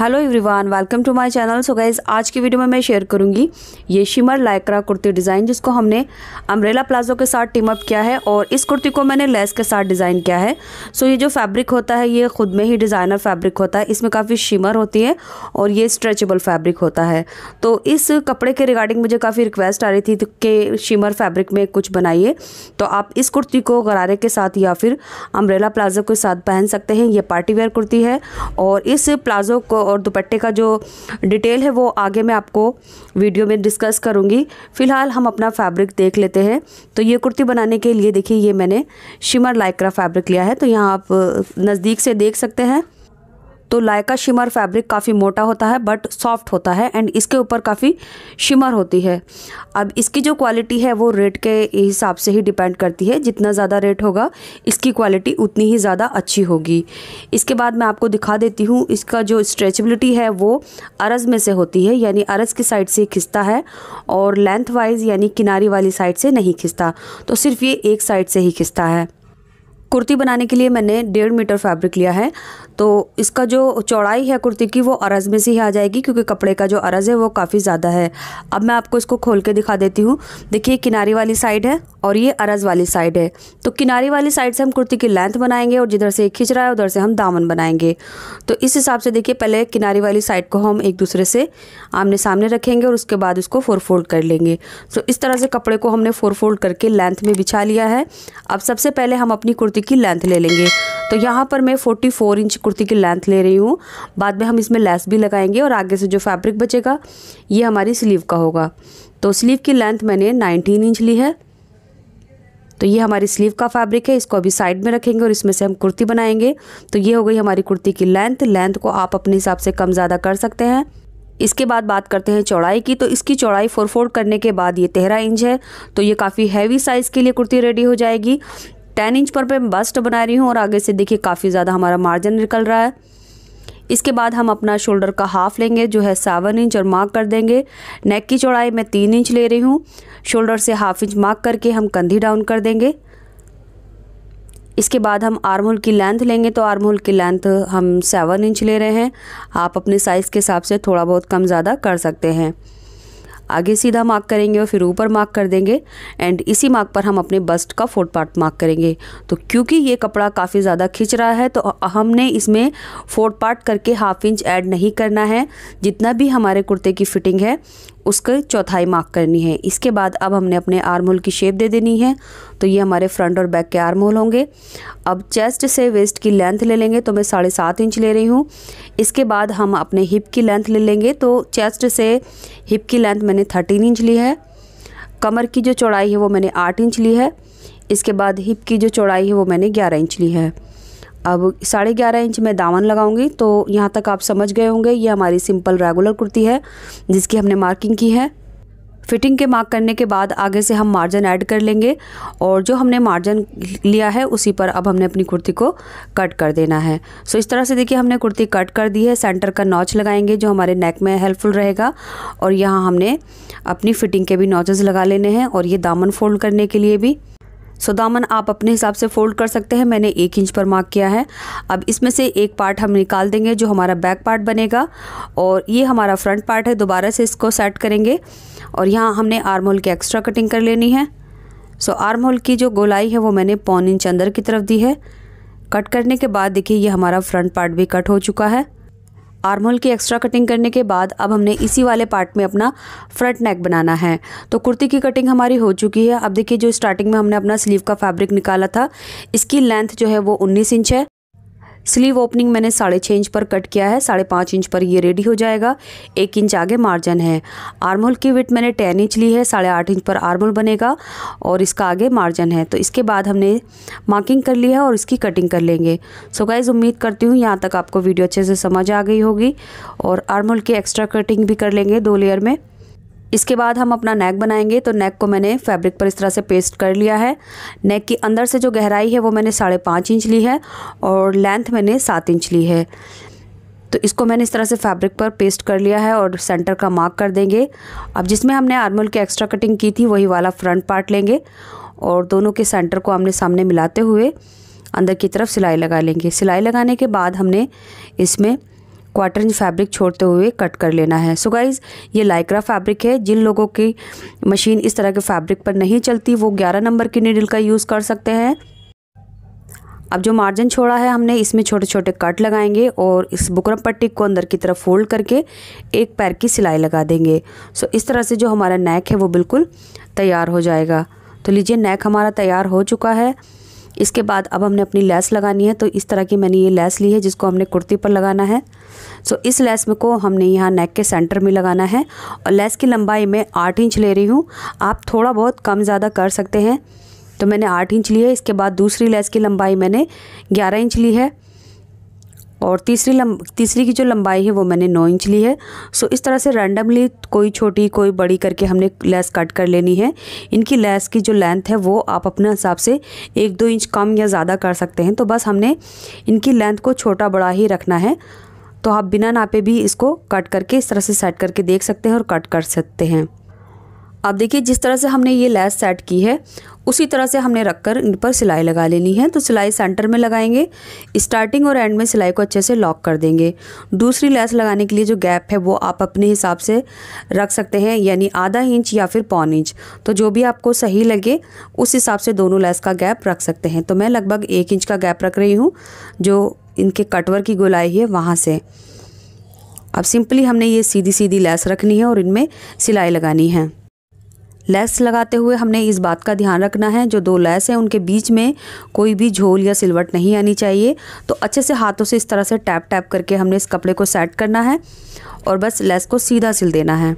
Hello everyone, welcome to my channel. So guys, आज की video में मैं शेयर करूंगी ये शिमर लाइक्रा कुर्ती डिज़ाइन, जिसको हमने अम्ब्रेला प्लाजो के साथ टीम अप किया है और इस कुर्ती को मैंने लेस के साथ डिज़ाइन किया है। सो ये जो फैब्रिक होता है ये खुद में ही डिज़ाइनर फैब्रिक होता है, इसमें काफ़ी शिमर होती है और ये स्ट्रेचेबल फैब्रिक होता है। तो इस कपड़े के रिगार्डिंग मुझे काफ़ी रिक्वेस्ट आ रही थी कि शिमर फैब्रिक में कुछ बनाइए, तो आप इस कुर्ती को गरारे के साथ या फिर अम्ब्रेला प्लाजो के साथ पहन सकते हैं। ये पार्टी वेयर कुर्ती है और इस प्लाजो को और दुपट्टे का जो डिटेल है वो आगे मैं आपको वीडियो में डिस्कस करूंगी। फ़िलहाल हम अपना फैब्रिक देख लेते हैं। तो ये कुर्ती बनाने के लिए देखिए ये मैंने शिमर लाइक्रा फैब्रिक लिया है, तो यहाँ आप नज़दीक से देख सकते हैं। तो लाइका शिमर फैब्रिक काफ़ी मोटा होता है बट सॉफ्ट होता है एंड इसके ऊपर काफ़ी शिमर होती है। अब इसकी जो क्वालिटी है वो रेट के हिसाब से ही डिपेंड करती है, जितना ज़्यादा रेट होगा इसकी क्वालिटी उतनी ही ज़्यादा अच्छी होगी। इसके बाद मैं आपको दिखा देती हूँ, इसका जो स्ट्रेचेबिलिटी है वो अरज़ में से होती है, यानी अरज़ की साइड से खिंचता है और लेंथ वाइज यानी किनारी वाली साइड से नहीं खिंचता, तो सिर्फ ये एक साइड से ही खिंचता है। कुर्ती बनाने के लिए मैंने 1.5 मीटर फैब्रिक लिया है, तो इसका जो चौड़ाई है कुर्ती की वो अरज़ में से ही आ जाएगी, क्योंकि कपड़े का जो अरज़ है वो काफ़ी ज़्यादा है। अब मैं आपको इसको खोल के दिखा देती हूँ। देखिए किनारी वाली साइड है और ये अरज़ वाली साइड है। तो किनारी वाली साइड से हम कुर्ती की लेंथ बनाएंगे और जिधर से खिंच रहा है उधर से हम दामन बनाएंगे। तो इस हिसाब से देखिए पहले किनारी वाली साइड को हम एक दूसरे से आमने सामने रखेंगे और उसके बाद उसको 4 फोल्ड कर लेंगे। तो इस तरह से कपड़े को हमने 4 फोल्ड करके लेंथ में बिछा लिया है। अब सबसे पहले हम अपनी कुर्ती की लेंथ ले लेंगे। तो यहाँ पर मैं 44 इंच कुर्ती की लेंथ ले रही हूँ। बाद में हम इसमें लेस भी लगाएंगे और आगे से जो फैब्रिक बचेगा ये हमारी स्लीव का होगा। तो स्लीव की लेंथ मैंने 19 इंच ली है। तो ये हमारी स्लीव का फैब्रिक है, इसको अभी साइड में रखेंगे और इसमें से हम कुर्ती बनाएंगे। तो ये हो गई हमारी कुर्ती की लेंथ को आप अपने हिसाब से कम ज़्यादा कर सकते हैं। इसके बाद बात करते हैं चौड़ाई की। तो इसकी चौड़ाई 4 फोल्ड करने के बाद ये 13 इंच है। तो ये काफ़ी हैवी साइज़ के लिए कुर्ती रेडी हो जाएगी। 10 इंच पर मैं बस्ट बना रही हूँ और आगे से देखिए काफ़ी ज़्यादा हमारा मार्जिन निकल रहा है। इसके बाद हम अपना शोल्डर का हाफ लेंगे जो है 7 इंच और मार्क कर देंगे। नेक की चौड़ाई मैं 3 इंच ले रही हूँ। शोल्डर से हाफ इंच मार्क करके हम कंधी डाउन कर देंगे। इसके बाद हम आर्म होल की लेंथ लेंगे। तो आर्म होल की लेंथ हम 7 इंच ले रहे हैं। आप अपने साइज़ के हिसाब से थोड़ा बहुत कम ज़्यादा कर सकते हैं। आगे सीधा मार्क करेंगे और फिर ऊपर मार्क कर देंगे एंड इसी मार्क पर हम अपने बस्ट का 4th पार्ट मार्क करेंगे। तो क्योंकि ये कपड़ा काफ़ी ज़्यादा खिंच रहा है तो हमने इसमें 4th पार्ट करके हाफ इंच ऐड नहीं करना है। जितना भी हमारे कुर्ते की फिटिंग है उसकी चौथाई मार्क करनी है। इसके बाद अब हमने अपने आर्म होल की शेप दे देनी है। तो ये हमारे फ्रंट और बैक के आर्म होल होंगे। अब चेस्ट से वेस्ट की लेंथ ले लेंगे। तो मैं 7.5 इंच ले रही हूँ। इसके बाद हम अपने हिप की लेंथ ले लेंगे। तो चेस्ट से हिप की लेंथ मैंने 13 इंच ली है। कमर की जो चौड़ाई है वो मैंने 8 इंच ली है। इसके बाद हिप की जो चौड़ाई है वो मैंने 11 इंच ली है। अब 11.5 इंच में दामन लगाऊंगी। तो यहाँ तक आप समझ गए होंगे ये हमारी सिंपल रेगुलर कुर्ती है जिसकी हमने मार्किंग की है। फिटिंग के मार्क करने के बाद आगे से हम मार्जिन ऐड कर लेंगे और जो हमने मार्जिन लिया है उसी पर अब हमने अपनी कुर्ती को कट कर देना है। सो इस तरह से देखिए हमने कुर्ती कट कर दी है। सेंटर का नॉच लगाएंगे जो हमारे नेक में हेल्पफुल रहेगा और यहाँ हमने अपनी फिटिंग के भी नॉचेस लगा लेने हैं और ये दामन फोल्ड करने के लिए भी। सो दामन आप अपने हिसाब से फोल्ड कर सकते हैं। मैंने 1 इंच पर मार्क किया है। अब इसमें से एक पार्ट हम निकाल देंगे जो हमारा बैक पार्ट बनेगा और ये हमारा फ्रंट पार्ट है। दोबारा से इसको सेट करेंगे और यहाँ हमने आर्म होल की एक्स्ट्रा कटिंग कर लेनी है। सो आर्म होल की जो गोलाई है वो मैंने 1.25 इंच अंदर की तरफ दी है। कट करने के बाद देखिए ये हमारा फ्रंट पार्ट भी कट हो चुका है। आर्म होल की एक्स्ट्रा कटिंग करने के बाद अब हमने इसी वाले पार्ट में अपना फ्रंट नेक बनाना है। तो कुर्ती की कटिंग हमारी हो चुकी है। अब देखिए जो स्टार्टिंग में हमने अपना स्लीव का फैब्रिक निकाला था इसकी लेंथ जो है वो 19 इंच है। स्लीव ओपनिंग मैंने 6.5 इंच पर कट किया है। 5.5 इंच पर ये रेडी हो जाएगा। 1 इंच आगे मार्जिन है। आर्म होल की विड्थ मैंने 10 इंच ली है। 8.5 इंच पर आर्म होल बनेगा और इसका आगे मार्जिन है। तो इसके बाद हमने मार्किंग कर ली है और इसकी कटिंग कर लेंगे। सो गाइज उम्मीद करती हूँ यहाँ तक आपको वीडियो अच्छे से समझ आ गई होगी और आर्म होल की एक्स्ट्रा कटिंग भी कर लेंगे 2 लेयर में। इसके बाद हम अपना नेक बनाएंगे। तो नेक को मैंने फैब्रिक पर इस तरह से पेस्ट कर लिया है। नेक की अंदर से जो गहराई है वो मैंने 5.5 इंच ली है और लेंथ मैंने 7 इंच ली है। तो इसको मैंने इस तरह से फैब्रिक पर पेस्ट कर लिया है और सेंटर का मार्क कर देंगे। अब जिसमें हमने आर्म होल की एक्स्ट्रा कटिंग की थी वही वाला फ्रंट पार्ट लेंगे और दोनों के सेंटर को आमने सामने मिलाते हुए अंदर की तरफ सिलाई लगा लेंगे। सिलाई लगाने के बाद हमने इसमें 1/4 इंच फैब्रिक छोड़ते हुए कट कर लेना है। सो गाइज़ ये लाइक्रा फैब्रिक है। जिन लोगों की मशीन इस तरह के फैब्रिक पर नहीं चलती वो 11 नंबर की नीडल का यूज़ कर सकते हैं। अब जो मार्जिन छोड़ा है हमने इसमें छोटे छोटे कट लगाएंगे और इस बुकरम पट्टी को अंदर की तरफ फोल्ड करके एक पैर की सिलाई लगा देंगे। सो इस तरह से जो हमारा नेक है वो बिल्कुल तैयार हो जाएगा। तो लीजिए नेक हमारा तैयार हो चुका है। इसके बाद अब हमने अपनी लेस लगानी है। तो इस तरह की मैंने ये लेस ली है जिसको हमने कुर्ती पर लगाना है। सो इस लेस में को हमने यहाँ नेक के सेंटर में लगाना है और लेस की लंबाई मैं 8 इंच ले रही हूँ। आप थोड़ा बहुत कम ज़्यादा कर सकते हैं। तो मैंने 8 इंच ली है। इसके बाद दूसरी लेस की लंबाई मैंने 11 इंच ली है और तीसरी की जो लंबाई है वो मैंने 9 इंच ली है। सो इस तरह से रैंडमली कोई छोटी कोई बड़ी करके हमने लेस कट कर लेनी है। इनकी लेस की जो लेंथ है वो आप अपने हिसाब से 1-2 इंच कम या ज़्यादा कर सकते हैं। तो बस हमने इनकी लेंथ को छोटा बड़ा ही रखना है। तो आप बिना नापे भी इसको कट करके इस तरह से सेट करके देख सकते हैं और कट कर सकते हैं। अब देखिए जिस तरह से हमने ये लेस सेट की है उसी तरह से हमने रखकर इन पर सिलाई लगा लेनी है। तो सिलाई सेंटर में लगाएंगे, स्टार्टिंग और एंड में सिलाई को अच्छे से लॉक कर देंगे। दूसरी लेस लगाने के लिए जो गैप है वो आप अपने हिसाब से रख सकते हैं, यानी आधा इंच या फिर 1/4 इंच। तो जो भी आपको सही लगे उस हिसाब से दोनों लेस का गैप रख सकते हैं। तो मैं लगभग 1 इंच का गैप रख रही हूँ जो इनके कटवर की गोलाई है वहाँ से। अब सिंपली हमने ये सीधी सीधी लेस रखनी है और इनमें सिलाई लगानी है। लेस लगाते हुए हमने इस बात का ध्यान रखना है जो 2 लेस हैं उनके बीच में कोई भी झोल या सिलवट नहीं आनी चाहिए। तो अच्छे से हाथों से इस तरह से टैप टैप करके हमने इस कपड़े को सेट करना है और बस लेस को सीधा सिल देना है।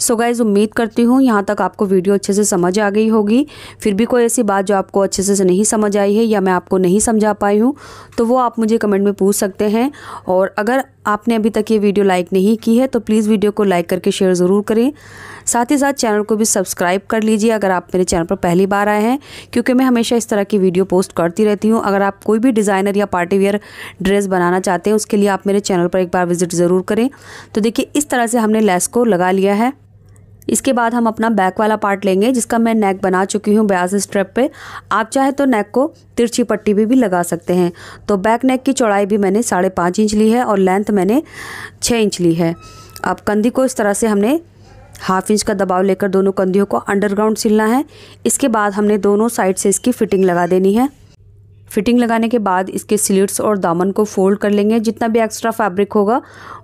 सो गाइज़ उम्मीद करती हूँ यहाँ तक आपको वीडियो अच्छे से समझ आ गई होगी। फिर भी कोई ऐसी बात जो आपको अच्छे से नहीं समझ आई है या मैं आपको नहीं समझा पाई हूँ तो वो आप मुझे कमेंट में पूछ सकते हैं। और अगर आपने अभी तक ये वीडियो लाइक नहीं की है तो प्लीज़ वीडियो को लाइक करके शेयर ज़रूर करें। साथ ही साथ चैनल को भी सब्सक्राइब कर लीजिए अगर आप मेरे चैनल पर पहली बार आए हैं, क्योंकि मैं हमेशा इस तरह की वीडियो पोस्ट करती रहती हूँ। अगर आप कोई भी डिज़ाइनर या पार्टी वेयर ड्रेस बनाना चाहते हैं उसके लिए आप मेरे चैनल पर एक बार विजिट ज़रूर करें। तो देखिए इस तरह से हमने लेस को लगा लिया है। इसके बाद हम अपना बैक वाला पार्ट लेंगे जिसका मैं नेक बना चुकी हूँ 82 स्ट्रेप पे। आप चाहे तो नेक को तिरछी पट्टी भी लगा सकते हैं। तो बैक नेक की चौड़ाई भी मैंने 5.5 इंच ली है और लेंथ मैंने 6 इंच ली है। अब कंधी को इस तरह से हमने 1/2 इंच का दबाव लेकर दोनों कंधियों को अंडरग्राउंड सिलना है। इसके बाद हमने दोनों साइड से इसकी फिटिंग लगा देनी है। फिटिंग लगाने के बाद इसके स्लिट्स और दामन को फोल्ड कर लेंगे। जितना भी एक्स्ट्रा फैब्रिक होगा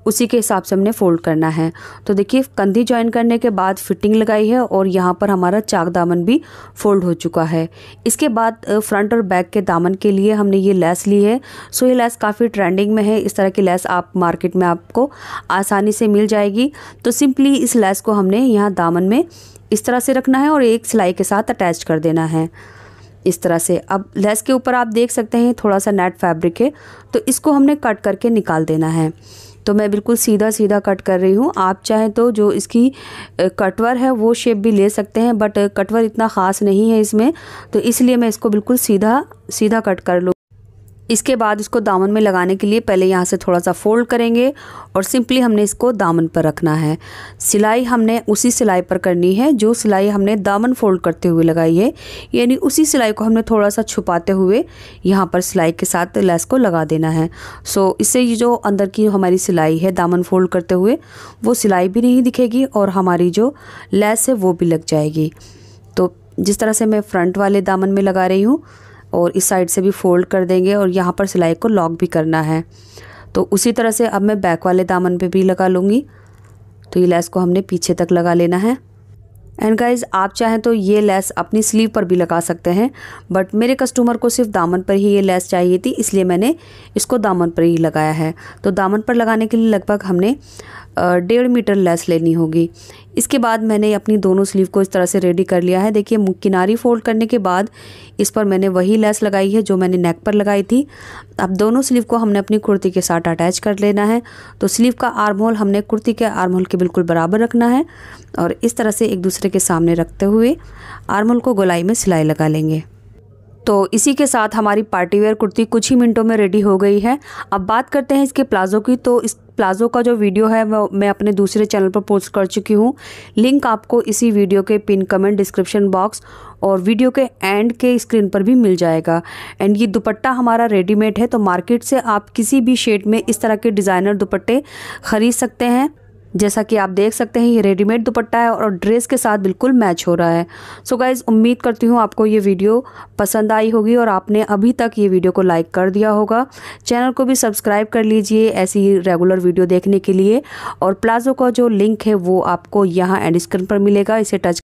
उसी के हिसाब से हमने फोल्ड करना है। तो देखिए कंधी ज्वाइन करने के बाद फिटिंग लगाई है और यहाँ पर हमारा चाक दामन भी फोल्ड हो चुका है। इसके बाद फ्रंट और बैक के दामन के लिए हमने ये लेस ली है। सो ये लेस काफ़ी ट्रेंडिंग में है। इस तरह की लेस आप मार्केट में आपको आसानी से मिल जाएगी। तो सिंपली इस लेस को हमने यहाँ दामन में इस तरह से रखना है और एक सिलाई के साथ अटैच कर देना है इस तरह से। अब लेस के ऊपर आप देख सकते हैं थोड़ा सा नेट फैब्रिक है तो इसको हमने कट करके निकाल देना है। तो मैं बिल्कुल सीधा सीधा कट कर रही हूँ। आप चाहें तो जो इसकी कटवर है वो शेप भी ले सकते हैं, बट कटवर इतना ख़ास नहीं है इसमें, तो इसलिए मैं इसको बिल्कुल सीधा सीधा कट कर लूँ। इसके बाद इसको दामन में लगाने के लिए पहले यहाँ से थोड़ा सा फोल्ड करेंगे और सिंपली हमने इसको दामन पर रखना है। सिलाई हमने उसी सिलाई पर करनी है जो सिलाई हमने दामन फोल्ड करते हुए लगाई है, यानी उसी सिलाई को हमने थोड़ा सा छुपाते हुए यहाँ पर सिलाई के साथ लेस को लगा देना है। सो इससे ये जो अंदर की हमारी सिलाई है दामन फोल्ड करते हुए वो सिलाई भी नहीं दिखेगी और हमारी जो लेस है वो भी लग जाएगी। तो जिस तरह से मैं फ्रंट वाले दामन में लगा रही हूँ और इस साइड से भी फोल्ड कर देंगे और यहाँ पर सिलाई को लॉक भी करना है। तो उसी तरह से अब मैं बैक वाले दामन पे भी लगा लूँगी। तो ये लेस को हमने पीछे तक लगा लेना है। एंड गाइज आप चाहें तो ये लेस अपनी स्लीव पर भी लगा सकते हैं, बट मेरे कस्टमर को सिर्फ दामन पर ही ये लेस चाहिए थी, इसलिए मैंने इसको दामन पर ही लगाया है। तो दामन पर लगाने के लिए लगभग हमने 1.5 मीटर लेस लेनी होगी। इसके बाद मैंने अपनी दोनों स्लीव को इस तरह से रेडी कर लिया है। देखिए किनारी फोल्ड करने के बाद इस पर मैंने वही लेस लगाई है जो मैंने नेक पर लगाई थी। अब दोनों स्लीव को हमने अपनी कुर्ती के साथ अटैच कर लेना है। तो स्लीव का आर्म होल हमने कुर्ती के आर्म होल के बिल्कुल बराबर रखना है और इस तरह से एक दूसरे के सामने रखते हुए आर्म होल को गोलाई में सिलाई लगा लेंगे। तो इसी के साथ हमारी पार्टी वेयर कुर्ती कुछ ही मिनटों में रेडी हो गई है। अब बात करते हैं इसके प्लाज़ो की। तो इस प्लाज़ो का जो वीडियो है वो मैं अपने दूसरे चैनल पर पोस्ट कर चुकी हूँ। लिंक आपको इसी वीडियो के पिन कमेंट डिस्क्रिप्शन बॉक्स और वीडियो के एंड के स्क्रीन पर भी मिल जाएगा। एंड ये दुपट्टा हमारा रेडीमेड है, तो मार्केट से आप किसी भी शेड में इस तरह के डिज़ाइनर दुपट्टे खरीद सकते हैं। जैसा कि आप देख सकते हैं ये रेडीमेड दुपट्टा है और ड्रेस के साथ बिल्कुल मैच हो रहा है। सो गाइज़, उम्मीद करती हूँ आपको ये वीडियो पसंद आई होगी और आपने अभी तक ये वीडियो को लाइक कर दिया होगा। चैनल को भी सब्सक्राइब कर लीजिए ऐसी रेगुलर वीडियो देखने के लिए। और प्लाज़ो का जो लिंक है वो आपको यहाँ एंड स्क्रीन पर मिलेगा, इसे टच